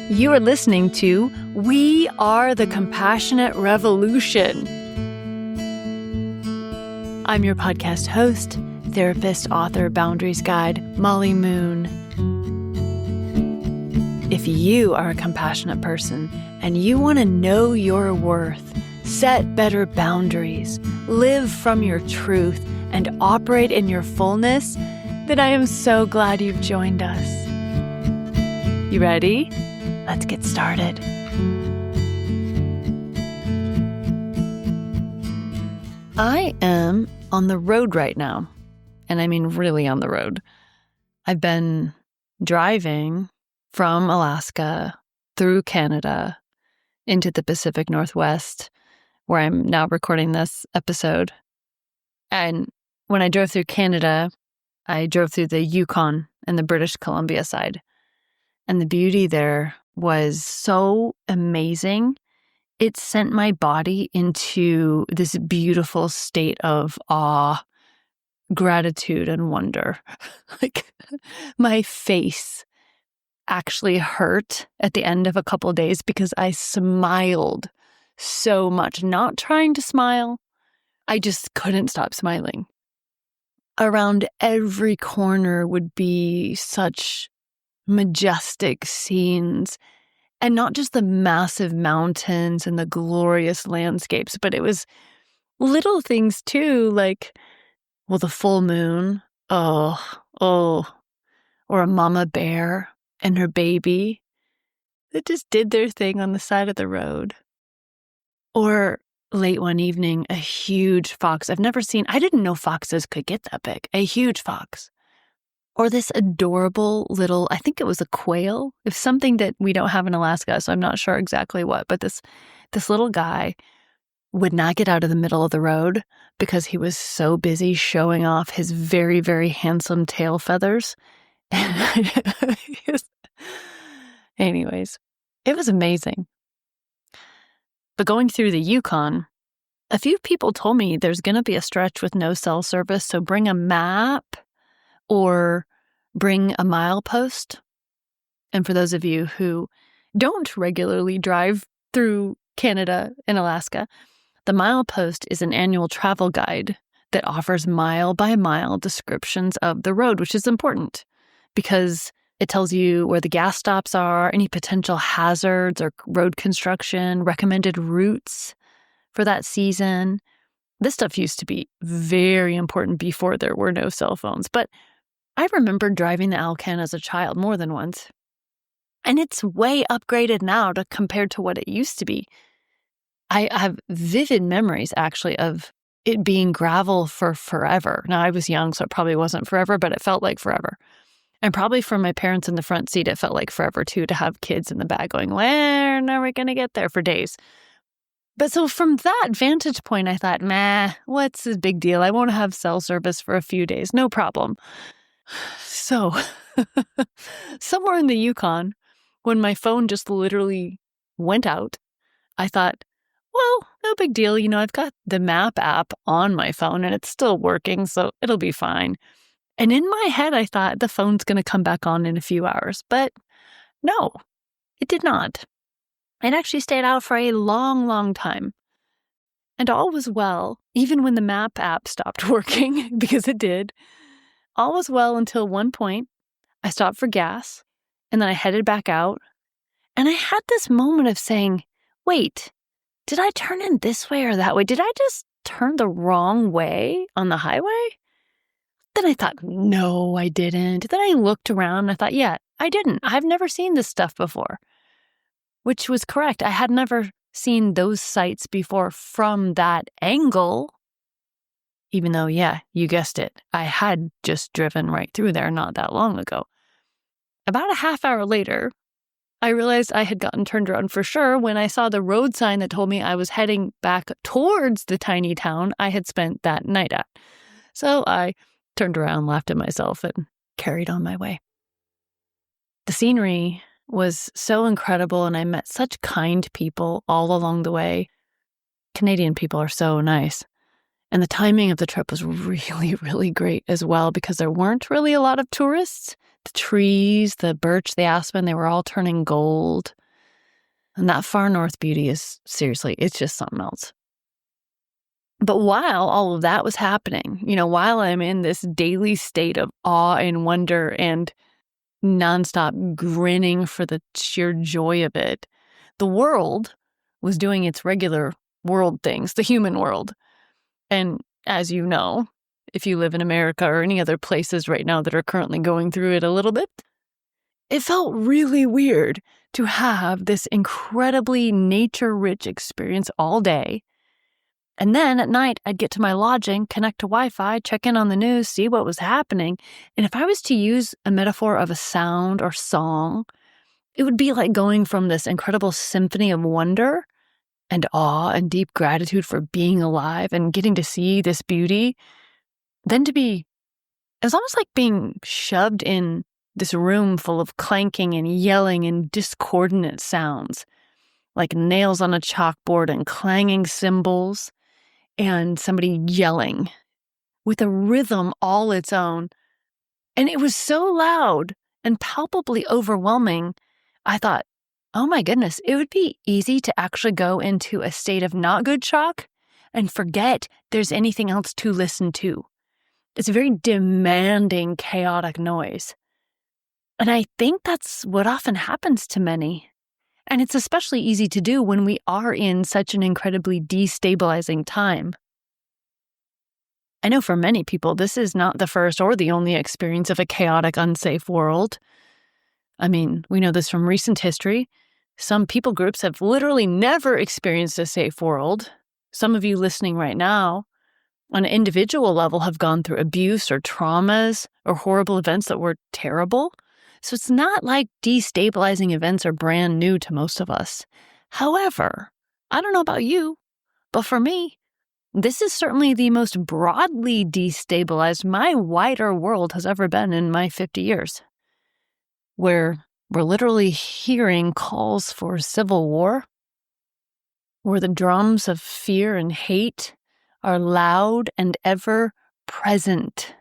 You are listening to We Are the Compassionate Revolution. I'm your podcast host, therapist, author, boundaries guide, Molly Moon. If you are a compassionate person and you want to know your worth, set better boundaries, live from your truth, and operate in your fullness, then I am so glad you've joined us. You ready? Let's get started. I am on the road right now, and I mean really on the road. I've been driving from Alaska through Canada into the Pacific Northwest, where I'm now recording this episode. And when I drove through Canada, I drove through the Yukon and the British Columbia side. And the beauty there was so amazing. It sent my body into this beautiful state of awe, gratitude, and wonder. Like my face actually hurt at the end of a couple of days because I smiled so much, not trying to smile. I just couldn't stop smiling. Around every corner would be such majestic scenes, and not just the massive mountains and the glorious landscapes, but it was little things too, like, well, the full moon, or a mama bear and her baby that just did their thing on the side of the road. Or late one evening, a huge fox. I didn't know foxes could get that big, a huge fox. Or this adorable little, I think it was a quail. It's something that we don't have in Alaska, so I'm not sure exactly what. But this little guy would not get out of the middle of the road because he was so busy showing off his very, very handsome tail feathers. Anyways, it was amazing. But going through the Yukon, a few people told me there's going to be a stretch with no cell service, so bring a map or bring a milepost. And for those of you who don't regularly drive through Canada and Alaska, the milepost is an annual travel guide that offers mile-by-mile descriptions of the road, which is important because it tells you where the gas stops are, any potential hazards or road construction, recommended routes for that season. This stuff used to be very important before there were no cell phones, but I remember driving the Alcan as a child more than once. And it's way upgraded now compared to what it used to be. I have vivid memories, actually, of it being gravel for forever. Now, I was young, so it probably wasn't forever, but it felt like forever. And probably for my parents in the front seat, it felt like forever, too, to have kids in the back going, when are we going to get there for days? But so from that vantage point, I thought, what's the big deal? I won't have cell service for a few days. No problem. So, somewhere in the Yukon, when my phone just literally went out, I thought, well, no big deal. I've got the map app on my phone and it's still working, so it'll be fine. And in my head, I thought the phone's going to come back on in a few hours. But no, it did not. It actually stayed out for a long, long time. And all was well, even when the map app stopped working, because it did. All was well until one point, I stopped for gas, and then I headed back out, and I had this moment of saying, wait, did I turn in this way or that way? Did I just turn the wrong way on the highway? Then I thought, no, I didn't. Then I looked around, and I thought, yeah, I didn't. I've never seen this stuff before, which was correct. I had never seen those sites before from that angle. Even though, yeah, you guessed it, I had just driven right through there not that long ago. About a half hour later, I realized I had gotten turned around for sure when I saw the road sign that told me I was heading back towards the tiny town I had spent that night at. So I turned around, laughed at myself, and carried on my way. The scenery was so incredible, and I met such kind people all along the way. Canadian people are so nice. And the timing of the trip was really, really great as well because there weren't really a lot of tourists. The trees, the birch, the aspen, they were all turning gold. And that far north beauty is, seriously, it's just something else. But while all of that was happening, while I'm in this daily state of awe and wonder and nonstop grinning for the sheer joy of it, the world was doing its regular world things, the human world. And as you know, if you live in America or any other places right now that are currently going through it a little bit, it felt really weird to have this incredibly nature-rich experience all day. And then at night, I'd get to my lodging, connect to Wi-Fi, check in on the news, see what was happening. And if I was to use a metaphor of a sound or song, it would be like going from this incredible symphony of wonder and awe and deep gratitude for being alive and getting to see this beauty, then it was almost like being shoved in this room full of clanking and yelling and discordant sounds, like nails on a chalkboard and clanging cymbals and somebody yelling with a rhythm all its own. And it was so loud and palpably overwhelming, I thought, oh my goodness, it would be easy to actually go into a state of not good shock and forget there's anything else to listen to. It's a very demanding, chaotic noise. And I think that's what often happens to many. And it's especially easy to do when we are in such an incredibly destabilizing time. I know for many people, this is not the first or the only experience of a chaotic, unsafe world. I mean, we know this from recent history. Some people groups have literally never experienced a safe world. Some of you listening right now, on an individual level, have gone through abuse or traumas or horrible events that were terrible. So it's not like destabilizing events are brand new to most of us. However, I don't know about you, but for me, this is certainly the most broadly destabilized my wider world has ever been in my 50 years, where we're literally hearing calls for civil war, where the drums of fear and hate are loud and ever present.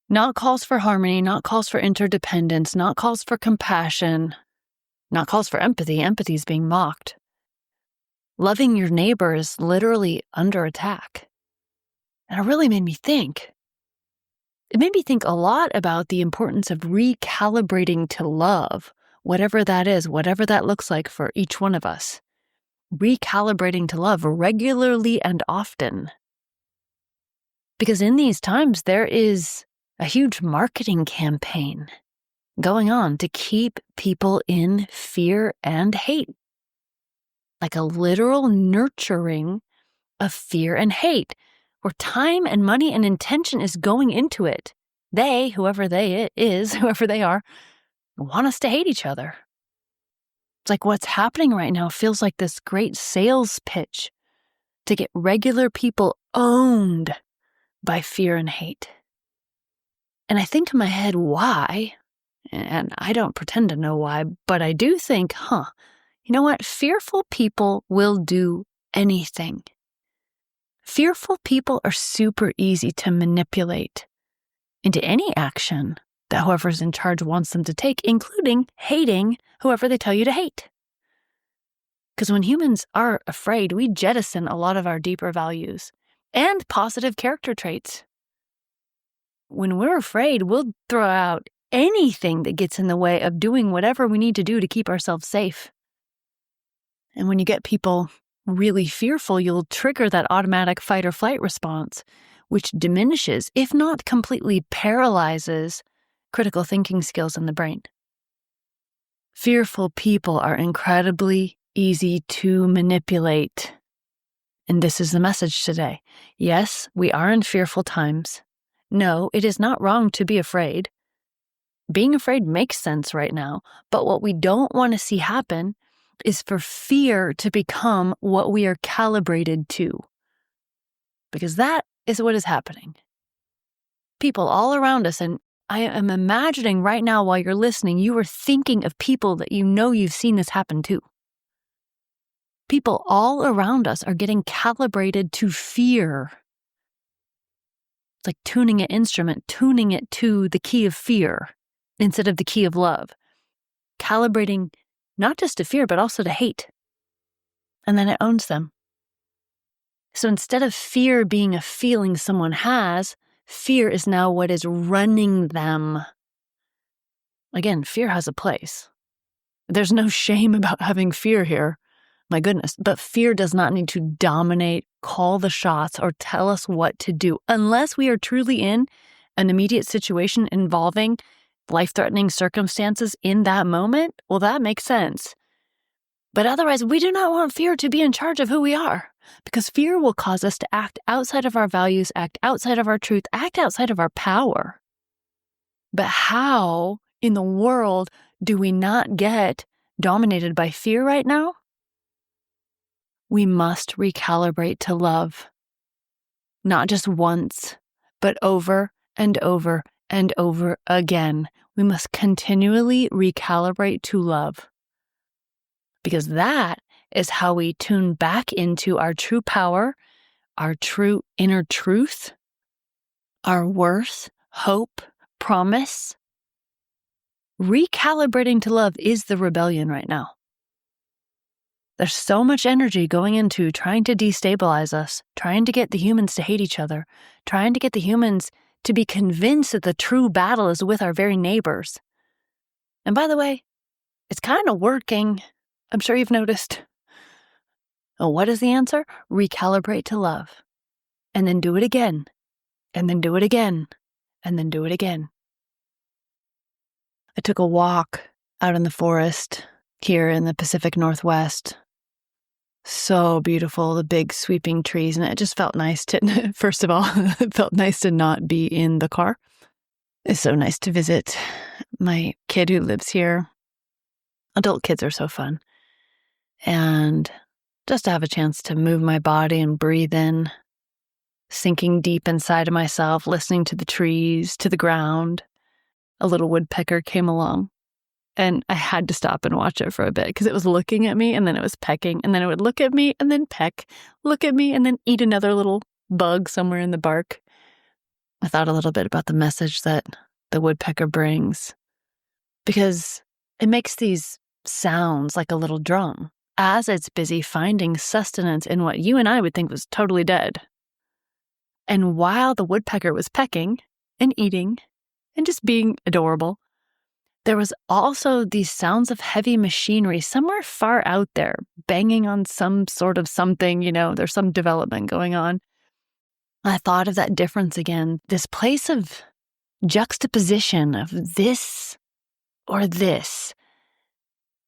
Not calls for harmony, not calls for interdependence, not calls for compassion, not calls for empathy. Empathy is being mocked. Loving your neighbor is literally under attack. And it really made me think. It made me think a lot about the importance of recalibrating to love, whatever that is, whatever that looks like for each one of us. Recalibrating to love regularly and often. Because in these times, there is a huge marketing campaign going on to keep people in fear and hate. Like a literal nurturing of fear and hate, where time and money and intention is going into it. They, whoever they is, whoever they are, want us to hate each other. It's like what's happening right now feels like this great sales pitch to get regular people owned by fear and hate. And I think in my head, why? And I don't pretend to know why, but I do think, you know what? Fearful people will do anything. Fearful people are super easy to manipulate into any action that whoever's in charge wants them to take, including hating whoever they tell you to hate. Because when humans are afraid, we jettison a lot of our deeper values and positive character traits. When we're afraid, we'll throw out anything that gets in the way of doing whatever we need to do to keep ourselves safe. And when you get people really fearful, you'll trigger that automatic fight or flight response, which diminishes, if not completely paralyzes, critical thinking skills in the brain. Fearful people are incredibly easy to manipulate. And this is the message today. Yes, we are in fearful times. No, it is not wrong to be afraid. Being afraid makes sense right now, but what we don't want to see happen is for fear to become what we are calibrated to. Because that is what is happening. People all around us, and I am imagining right now while you're listening, you are thinking of people that you know you've seen this happen to. People all around us are getting calibrated to fear. It's like tuning an instrument, tuning it to the key of fear instead of the key of love. Calibrating not just to fear, but also to hate. And then it owns them. So instead of fear being a feeling someone has, fear is now what is running them. Again, fear has a place. There's no shame about having fear here. My goodness. But fear does not need to dominate, call the shots, or tell us what to do unless we are truly in an immediate situation involving life-threatening circumstances in that moment. Well, that makes sense. But otherwise, we do not want fear to be in charge of who we are, because fear will cause us to act outside of our values, act outside of our truth, act outside of our power. But how in the world do we not get dominated by fear right now? We must recalibrate to love. Not just once, but over and over and over again. We must continually recalibrate to love. Because that is how we tune back into our true power, our true inner truth, our worth, hope, promise. Recalibrating to love is the rebellion right now. There's so much energy going into trying to destabilize us, trying to get the humans to hate each other, trying to get the humans to be convinced that the true battle is with our very neighbors. And by the way, it's kind of working. I'm sure you've noticed. Oh, what is the answer? Recalibrate to love. And then do it again. And then do it again. And then do it again. I took a walk out in the forest here in the Pacific Northwest. So beautiful, the big sweeping trees, and it just felt nice to, first of all, it felt nice to not be in the car. It's so nice to visit my kid who lives here. Adult kids are so fun. And just to have a chance to move my body and breathe in, sinking deep inside of myself, listening to the trees, to the ground. A little woodpecker came along. And I had to stop and watch it for a bit because it was looking at me and then it was pecking and then it would look at me and then peck, look at me and then eat another little bug somewhere in the bark. I thought a little bit about the message that the woodpecker brings because it makes these sounds like a little drum as it's busy finding sustenance in what you and I would think was totally dead. And while the woodpecker was pecking and eating and just being adorable, there was also these sounds of heavy machinery somewhere far out there, banging on some sort of something, there's some development going on. I thought of that difference again, this place of juxtaposition of this or this,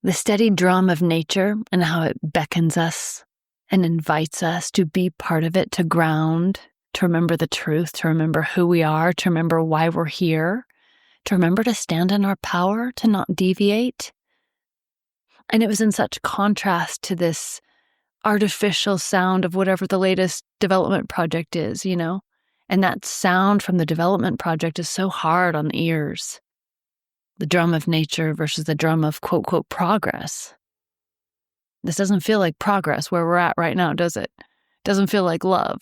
the steady drum of nature and how it beckons us and invites us to be part of it, to ground, to remember the truth, to remember who we are, to remember why we're here. To remember to stand in our power, to not deviate. And it was in such contrast to this artificial sound of whatever the latest development project is, And that sound from the development project is so hard on the ears. The drum of nature versus the drum of quote, quote, progress. This doesn't feel like progress where we're at right now, does it? Doesn't feel like love.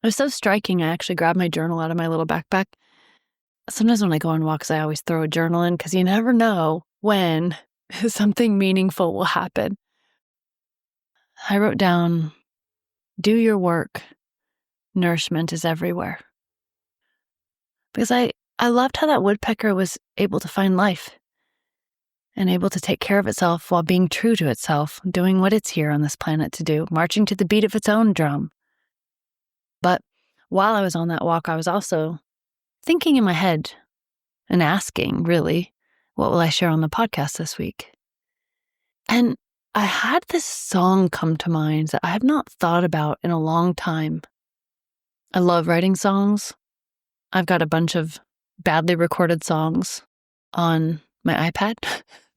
It was so striking, I actually grabbed my journal out of my little backpack. Sometimes when I go on walks, I always throw a journal in because you never know when something meaningful will happen. I wrote down, do your work. Nourishment is everywhere. Because I loved how that woodpecker was able to find life and able to take care of itself while being true to itself, doing what it's here on this planet to do, marching to the beat of its own drum. But while I was on that walk, I was also thinking in my head and asking, really, what will I share on the podcast this week? And I had this song come to mind that I have not thought about in a long time. I love writing songs. I've got a bunch of badly recorded songs on my iPad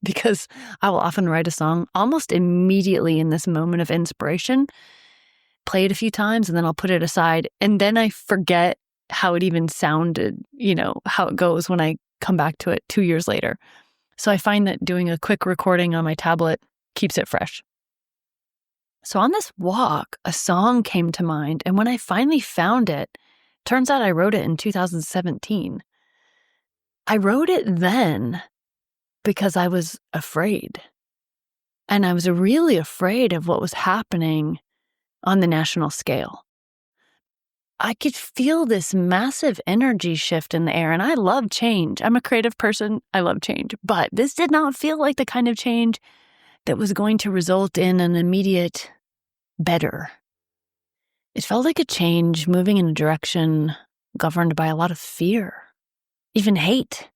because I will often write a song almost immediately in this moment of inspiration, play it a few times, and then I'll put it aside. And then I forget how it even sounded, how it goes when I come back to it 2 years later. So I find that doing a quick recording on my tablet keeps it fresh. So on this walk, a song came to mind, and when I finally found it, turns out I wrote it in 2017. I wrote it then because I was afraid. And I was really afraid of what was happening on the national scale. I could feel this massive energy shift in the air, and I love change. I'm a creative person. I love change. But this did not feel like the kind of change that was going to result in an immediate better. It felt like a change moving in a direction governed by a lot of fear, even hate.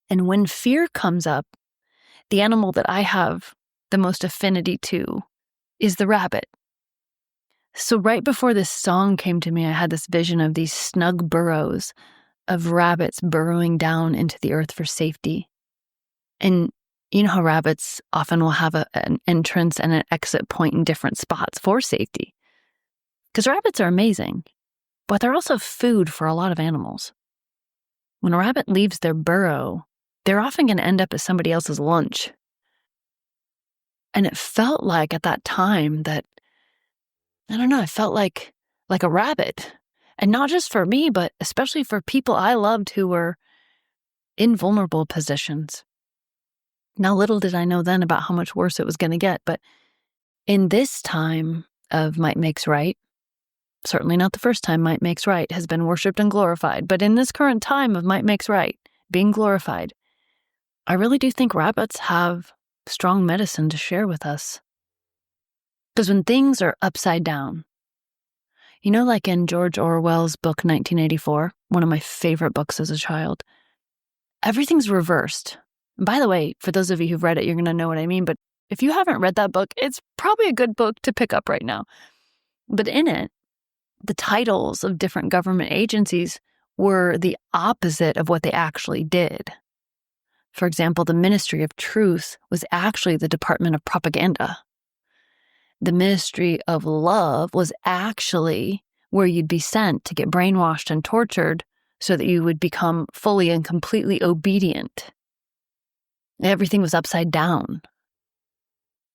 And when fear comes up, the animal that I have the most affinity to is the rabbit. So right before this song came to me, I had this vision of these snug burrows of rabbits burrowing down into the earth for safety. And you know how rabbits often will have an entrance and an exit point in different spots for safety. Because rabbits are amazing, but they're also food for a lot of animals. When a rabbit leaves their burrow, they're often going to end up as somebody else's lunch. And it felt like at that time that, I don't know, I felt like a rabbit. And not just for me, but especially for people I loved who were in vulnerable positions. Now, little did I know then about how much worse it was going to get, but in this time of Might Makes Right, certainly not the first time Might Makes Right has been worshipped and glorified, but in this current time of Might Makes Right being glorified, I really do think rabbits have strong medicine to share with us. Because when things are upside down, you know, like in George Orwell's book 1984, one of my favorite books as a child, everything's reversed. And by the way, for those of you who've read it, you're going to know what I mean, but if you haven't read that book, it's probably a good book to pick up right now. But in it, the titles of different government agencies were the opposite of what they actually did. For example, the Ministry of Truth was actually the Department of Propaganda. The Ministry of Love was actually where you'd be sent to get brainwashed and tortured so that you would become fully and completely obedient. Everything was upside down.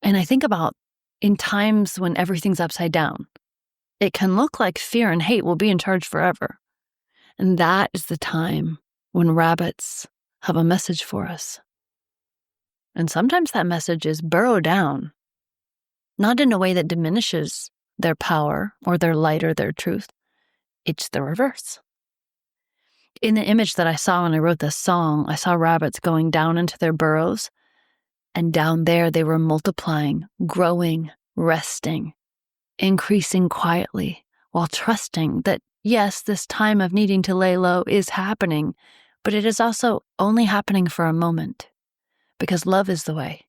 And I think about in times when everything's upside down, it can look like fear and hate will be in charge forever. And that is the time when rabbits have a message for us. And sometimes that message is burrow down, not in a way that diminishes their power or their light or their truth. It's the reverse. In the image that I saw when I wrote this song, I saw rabbits going down into their burrows, and down there they were multiplying, growing, resting, increasing quietly, while trusting that, yes, this time of needing to lay low is happening, but it is also only happening for a moment, because love is the way.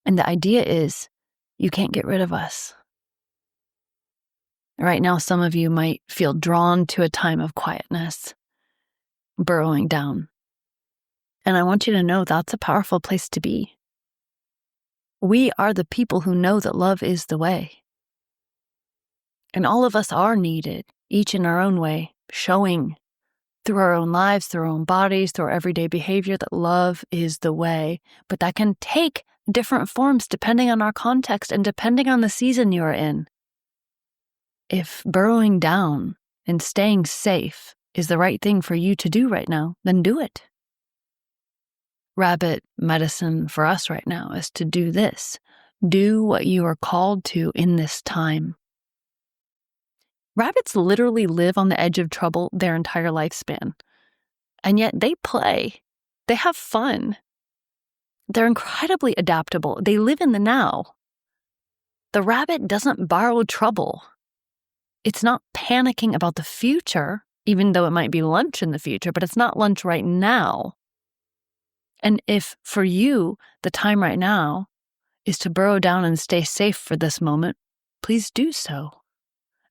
And the idea is, you can't get rid of us. Right now, some of you might feel drawn to a time of quietness, burrowing down. And I want you to know that's a powerful place to be. We are the people who know that love is the way. And all of us are needed, each in our own way, showing through our own lives, through our own bodies, through our everyday behavior that love is the way. But that can take different forms depending on our context and depending on the season you're in. If burrowing down and staying safe is the right thing for you to do right now, then do it. Rabbit medicine for us right now is to do this. Do what you are called to in this time. Rabbits literally live on the edge of trouble their entire lifespan. And yet they play. They have fun. They're incredibly adaptable. They live in the now. The rabbit doesn't borrow trouble. It's not panicking about the future, even though it might be lunch in the future, but it's not lunch right now. And if for you, the time right now is to burrow down and stay safe for this moment, please do so.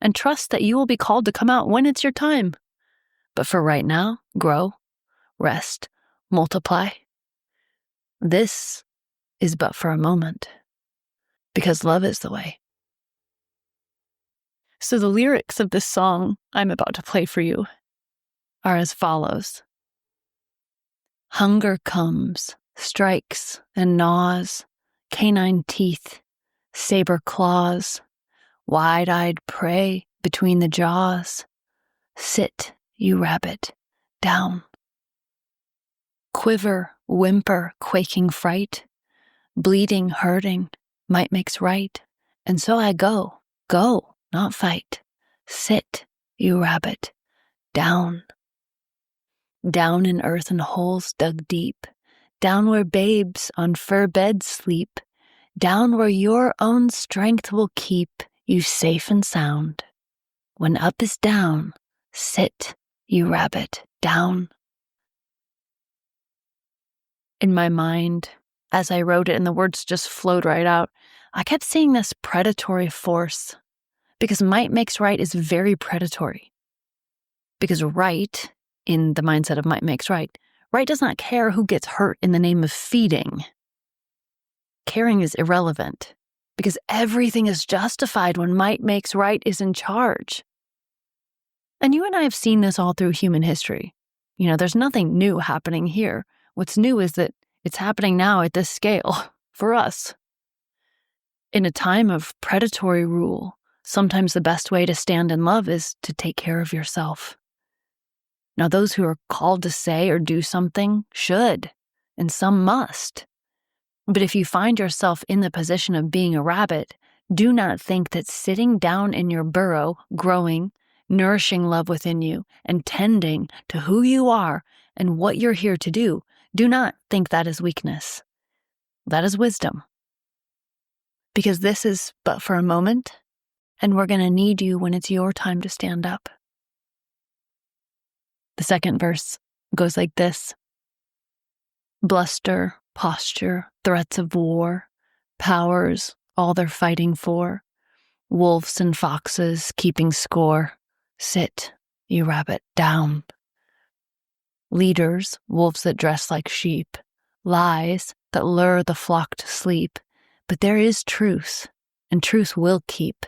And trust that you will be called to come out when it's your time. But for right now, grow, rest, multiply. This is but for a moment, because love is the way. So the lyrics of this song I'm about to play for you are as follows. Hunger comes, strikes and gnaws, canine teeth, saber claws, wide-eyed prey between the jaws. Sit, you rabbit, down. Quiver, whimper, quaking fright, bleeding, hurting, might makes right, and so I go, not fight. Sit, you rabbit, down. Down in earthen holes dug deep, down where babes on fur beds sleep, down where your own strength will keep you safe and sound. When up is down, sit, you rabbit, down. In my mind, as I wrote it and the words just flowed right out, I kept seeing this predatory force, because might makes right is very predatory. Because right, in the mindset of might makes right does not care who gets hurt in the name of feeding. Caring is irrelevant, because everything is justified when might makes right is in charge. And you and I have seen this all through human history. There's nothing new happening here. What's new is that it's happening now at this scale for us. In a time of predatory rule, sometimes the best way to stand in love is to take care of yourself. Now, those who are called to say or do something should, and some must. But if you find yourself in the position of being a rabbit, do not think that sitting down in your burrow, growing, nourishing love within you, and tending to who you are and what you're here to do, do not think that is weakness. That is wisdom. Because this is but for a moment, and we're going to need you when it's your time to stand up. The second verse goes like this. Bluster, posture, threats of war, powers, all they're fighting for, wolves and foxes keeping score. Sit, you rabbit, down. Leaders, wolves that dress like sheep, lies that lure the flock to sleep. But there is truth, and truth will keep.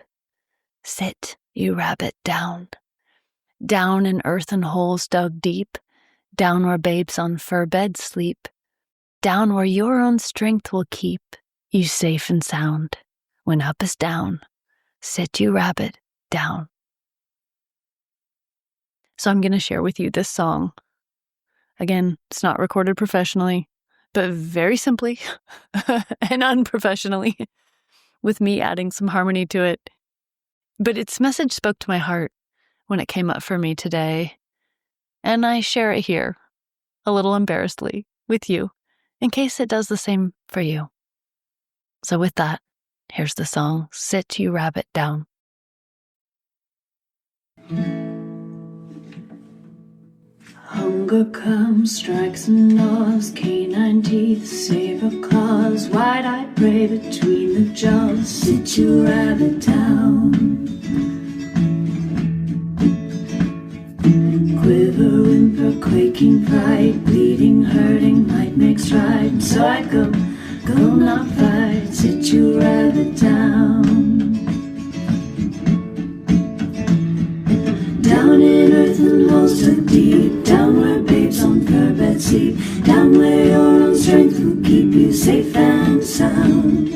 Sit, you rabbit, down. Down in earthen holes dug deep, down where babes on fur beds sleep, down where your own strength will keep you safe and sound. When up is down, sit, you rabbit, down. So I'm going to share with you this song. Again, it's not recorded professionally, but very simply and unprofessionally, with me adding some harmony to it. But its message spoke to my heart when it came up for me today, and I share it here, a little embarrassedly, with you, in case it does the same for you. So with that, here's the song, Sit, You Rabbit, Down. Hunger comes, strikes and gnaws, canine teeth, saber claws, wide-eyed prey between the jaws. Sit, you rabbit, down. Quiver, whimper, quaking fright, bleeding, hurting, might makes right. So I go, not fight. Sit, you rabbit, down. Down in earthen holes dug deep, down where babes on fur beds sleep, down where your own strength will keep you safe and sound.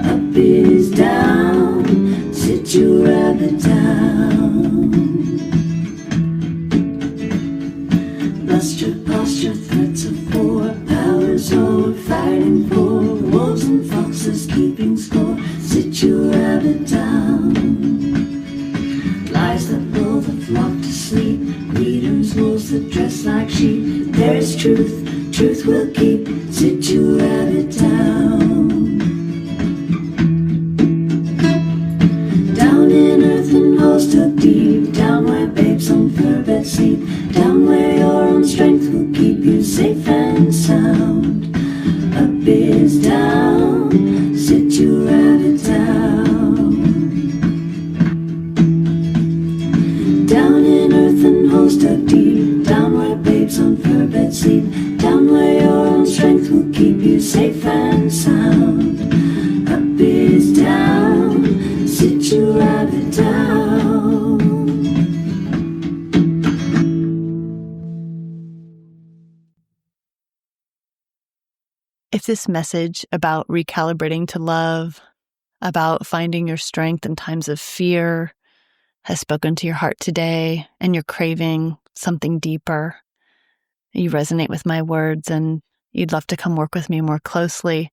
Up is down, sit, you rabbit, down. Bluster, posture, threats of war, powers all we're fighting for, wolves and foxes keeping score. Sit, you rabbit, down. Lies that lull the flock to sleep, leaders, wolves that dress like sheep. There is truth, truth will keep. Sit, you rabbit, down. Down in earthen holes dug deep, down where babes on fur beds sleep, down where your own strength will keep you safe and sound. Up is down, sit, you rabbit, down. Down in earthen holes dug deep, down where babes on fur beds sleep, down where your own strength will keep you safe and sound. Up is down, sit, you rabbit, down. If this message about recalibrating to love, about finding your strength in times of fear has spoken to your heart today and you're craving something deeper, you resonate with my words and you'd love to come work with me more closely,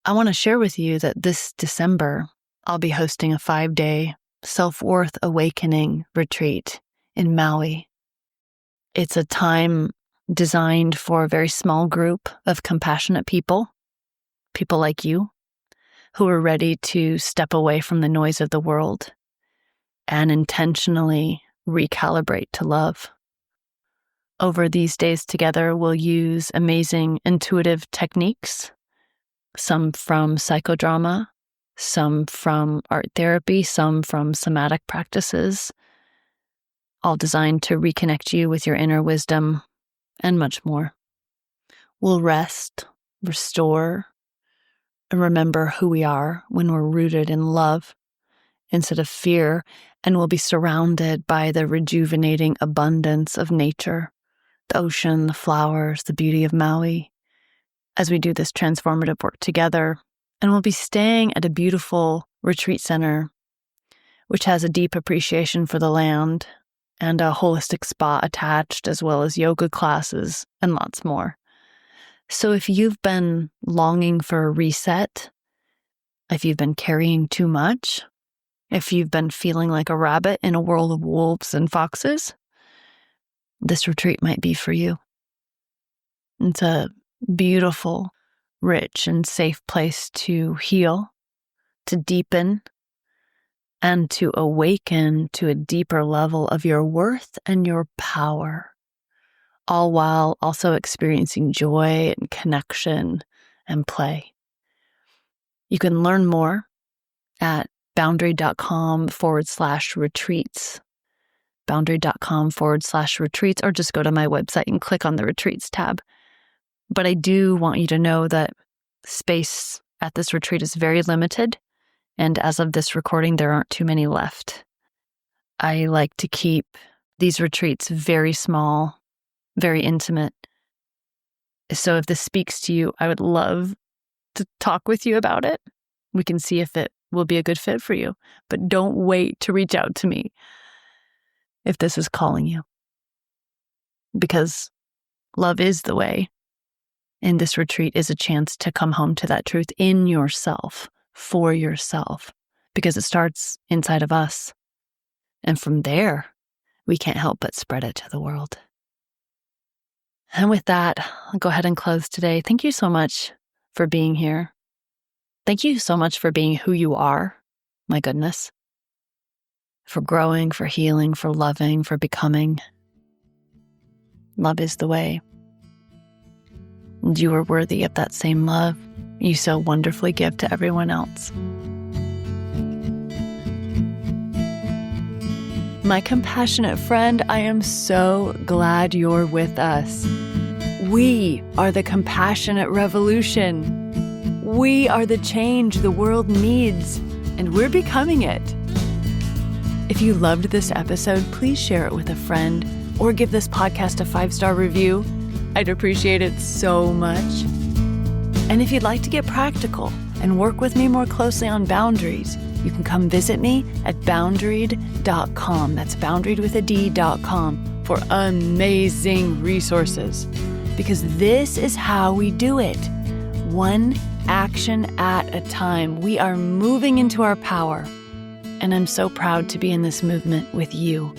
I want to share with you that this December, I'll be hosting a 5-day self-worth awakening retreat in Maui. It's a time designed for a very small group of compassionate people like you, who are ready to step away from the noise of the world and intentionally recalibrate to love. Over these days together, we'll use amazing intuitive techniques, some from psychodrama, some from art therapy, some from somatic practices, all designed to reconnect you with your inner wisdom and much more. We'll rest, restore, and remember who we are when we're rooted in love instead of fear, and we'll be surrounded by the rejuvenating abundance of nature, the ocean, the flowers, the beauty of Maui, as we do this transformative work together. And we'll be staying at a beautiful retreat center, which has a deep appreciation for the land and a holistic spa attached, as well as yoga classes and lots more. So if you've been longing for a reset, if you've been carrying too much, if you've been feeling like a rabbit in a world of wolves and foxes, this retreat might be for you. It's a beautiful, rich, and safe place to heal, to deepen, and to awaken to a deeper level of your worth and your power, all while also experiencing joy and connection and play. You can learn more at boundary.com/retreats, boundary.com/retreats, or just go to my website and click on the retreats tab. But I do want you to know that space at this retreat is very limited, and as of this recording, there aren't too many left. I like to keep these retreats very small, very intimate. So if this speaks to you, I would love to talk with you about it. We can see if it will be a good fit for you, but don't wait to reach out to me if this is calling you, because love is the way. And this retreat is a chance to come home to that truth in yourself, for yourself, because it starts inside of us. And from there, we can't help but spread it to the world. And with that, I'll go ahead and close today. Thank you so much for being here. Thank you so much for being who you are. My goodness. For growing, for healing, for loving, for becoming. Love is the way. And you are worthy of that same love you so wonderfully give to everyone else. My compassionate friend, I am so glad you're with us. We are the compassionate revolution. We are the change the world needs, and we're becoming it. If you loved this episode, please share it with a friend or give this podcast a 5-star review. I'd appreciate it so much. And if you'd like to get practical and work with me more closely on boundaries, you can come visit me at boundaried.com. That's boundaried with a D.com for amazing resources. Because this is how we do it. One action at a time. We are moving into our power. And I'm so proud to be in this movement with you.